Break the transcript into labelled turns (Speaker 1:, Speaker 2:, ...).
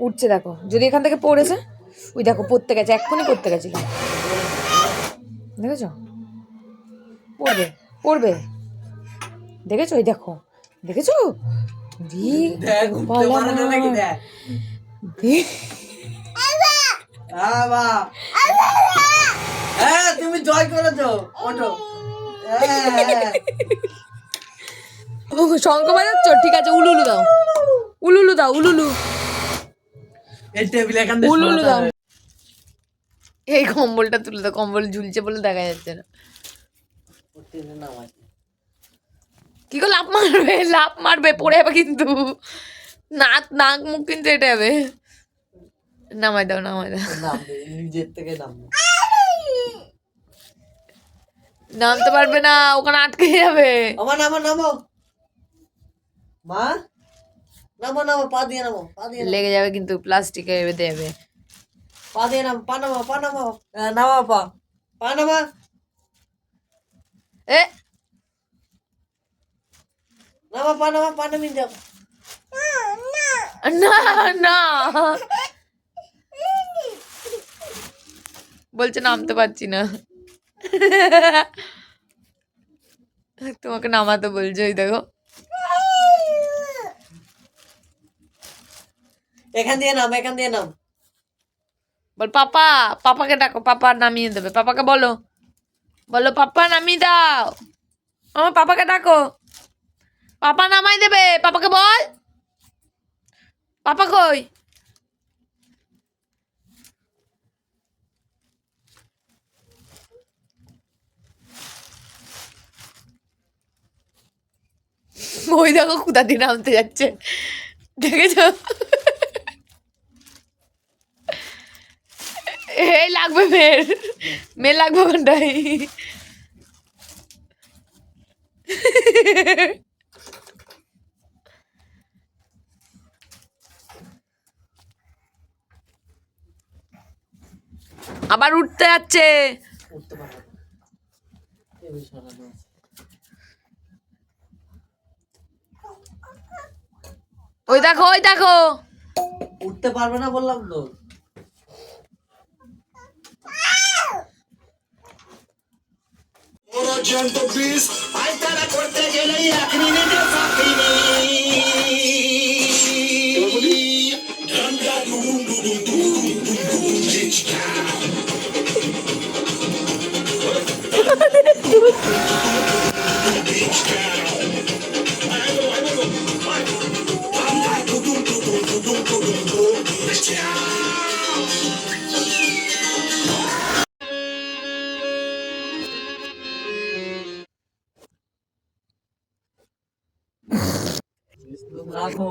Speaker 1: উঠছে দেখো, যদি এখান থেকে পড়েছে, ওই দেখো পড়তে গেছে, এক্ষুনি পড়তে গেছিল, দেখেছো? পড়বে পড়বে, দেখেছো? ওই দেখো, দেখেছো?
Speaker 2: তুমি জয় করেছো, ওঠো।
Speaker 1: শঙ্খ বাজাচ্ছ, ঠিক আছে, উলুলু দাও, উলুলু দাও, উলুলু, উলুলু দাও। এই কম্বলটা তুলে দাও, কম্বল ঝুলছে বলে দেখা যাচ্ছে না। কি করে লাফ মারবে, লাফ মারবে, পড়ে যাবে কিন্তু, নাক নাক মুখ কিন্তু এটা যাবে। নামাই দাও, নামাই দাও,
Speaker 2: নিজের থেকে
Speaker 1: নামতে পারবে না, ওখানে আটকে যাবে।
Speaker 2: আমার নামো, নামো মা, নামো নামো, পা দিয়ে নামো, পা দিয়ে
Speaker 1: লেগে যাবে কিন্তু, প্লাস্টিকে বেঁধে যাবে।
Speaker 2: পা দিয়ে নামো, পা নামো, পা নামো, নামা পা, পা নামা,
Speaker 1: এ
Speaker 2: নামা, পা নামা, পা নামিয়ে যাও।
Speaker 1: না না, বলছে নামতে পারছি না, তোমাকে নামাতে বলছে, ওই দেখো।
Speaker 2: এখান দিয়ে নাম, এখান দিয়ে নাম।
Speaker 1: বল পাপা, পাপাকে ডাকো, পাপা নামিয়ে দেবে, পাপাকে বলো, বলো পাপা নামিয়ে দাও, আমার পাপাকে ডাকো, পাপা নামাই দেবে, পাপাকে বল, পাপা কই? ওই দেখো কোথা দিয়ে নামতে যাচ্ছে, দেখেছ? এই লাগবে মেয়ের, মেয়ে লাগবে কোনটাই। আবার উঠতে যাচ্ছে, ওই দেখো, ওই দেখো,
Speaker 2: উঠতে পারবে না বললাম তো। করতে গেলেই এক মিনিটে রাখো।